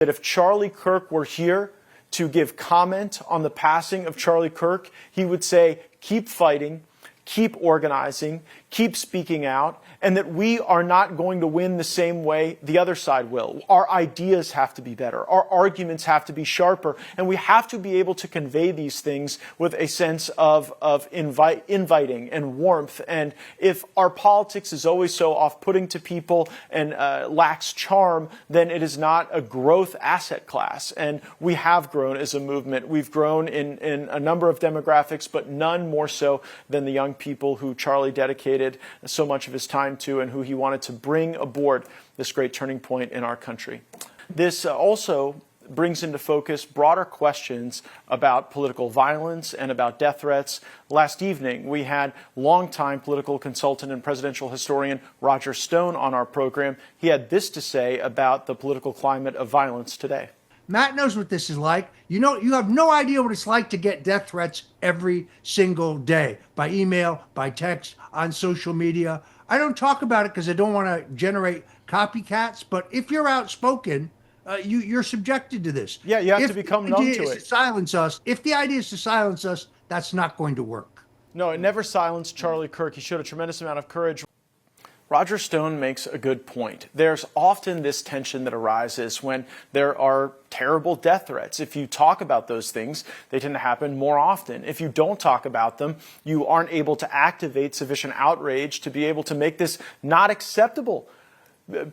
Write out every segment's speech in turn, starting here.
that if Charlie Kirk were here to give comment on the passing of Charlie Kirk, he would say, keep fighting, keep organizing, keep speaking out, and that we are not going to win the same way the other side will. Our ideas have to be better. Our arguments have to be sharper, and we have to be able to convey these things with a sense of inviting and warmth. And if our politics is always so off-putting to people and lacks charm, then it is not a growth asset class. And we have grown as a movement. We've grown in a number of demographics, but none more so than the young people who Charlie dedicated so much of his time to and who he wanted to bring aboard this great turning point in our country. This also brings into focus broader questions about political violence and about death threats. Last evening, we had longtime political consultant and presidential historian Roger Stone on our program. He had this to say about the political climate of violence today. Matt knows what this is like. You have no idea what it's like to get death threats every single day by email, by text, on social media. I don't talk about it because I don't want to generate copycats, but if you're outspoken, you're subjected to this. Yeah, you have to become numb to it. Silence us. If the idea is to silence us, that's not going to work. No, it never silenced Charlie Kirk. He showed a tremendous amount of courage. Roger Stone makes a good point. There's often this tension that arises when there are terrible death threats. If you talk about those things, they tend to happen more often. If you don't talk about them, you aren't able to activate sufficient outrage to be able to make this not acceptable.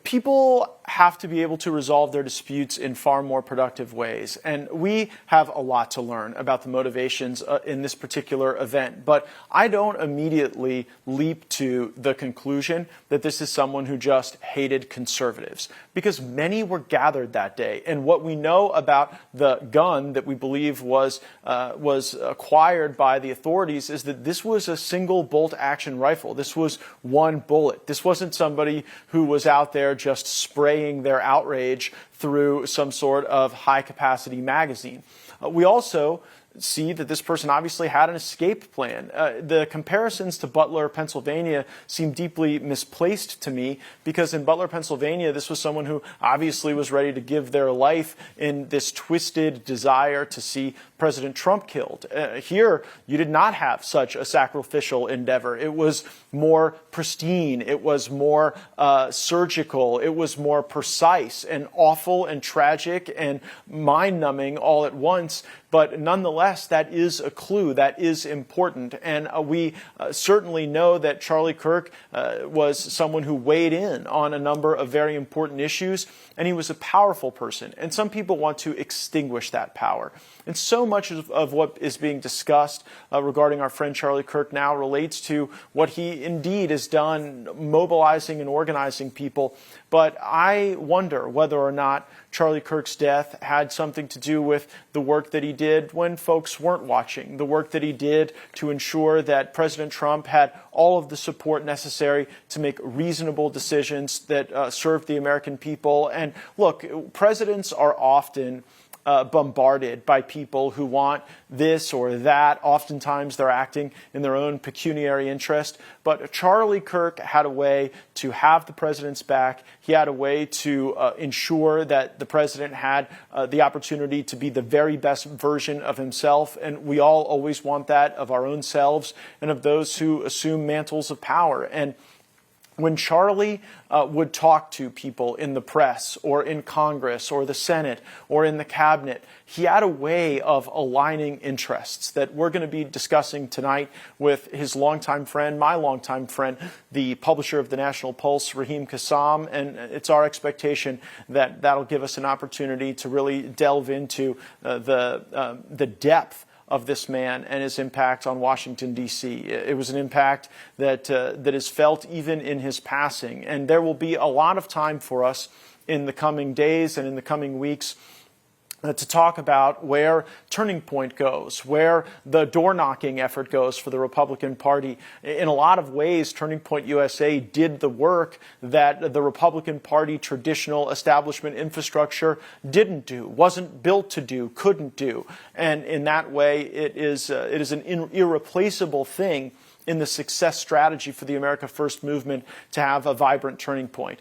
People have to be able to resolve their disputes in far more productive ways. And we have a lot to learn about the motivations in this particular event. But I don't immediately leap to the conclusion that this is someone who just hated conservatives, because many were gathered that day. And what we know about the gun that we believe was acquired by the authorities is that this was a single bolt action rifle. This was one bullet. This wasn't somebody who was out there just spraying their outrage through some sort of high-capacity magazine. We also see that this person obviously had an escape plan. The comparisons to Butler, Pennsylvania seem deeply misplaced to me, because in Butler, Pennsylvania, this was someone who obviously was ready to give their life in this twisted desire to see President Trump killed. Here, you did not have such a sacrificial endeavor. It was more pristine. It was more surgical. It was more precise and awful and tragic and mind-numbing all at once. But nonetheless, that is a clue. That is important. And we certainly know that Charlie Kirk was someone who weighed in on a number of very important issues, and he was a powerful person. And some people want to extinguish that power. And so much of what is being discussed regarding our friend Charlie Kirk now relates to what he indeed has done, mobilizing and organizing people. But I wonder whether or not Charlie Kirk's death had something to do with the work that he did when folks weren't watching, the work that he did to ensure that President Trump had all of the support necessary to make reasonable decisions that served the American people. And look, presidents are often bombarded by people who want this or that. Oftentimes they're acting in their own pecuniary interest. But Charlie Kirk had a way to have the president's back. He had a way to ensure that the president had the opportunity to be the very best version of himself. And we all always want that of our own selves and of those who assume mantles of power. And when Charlie would talk to people in the press or in Congress or the Senate or in the cabinet, he had a way of aligning interests that we're going to be discussing tonight with his longtime friend, my longtime friend, the publisher of the National Pulse, Raheem Kassam. And it's our expectation that that'll give us an opportunity to really delve into the depth of this man and his impact on Washington, D.C. It was an impact that is felt even in his passing. And there will be a lot of time for us in the coming days and in the coming weeks to talk about where Turning Point goes, where the door-knocking effort goes for the Republican Party. In a lot of ways, Turning Point USA did the work that the Republican Party traditional establishment infrastructure didn't do, wasn't built to do, couldn't do. And in that way, it is an irreplaceable thing in the success strategy for the America First movement to have a vibrant Turning Point.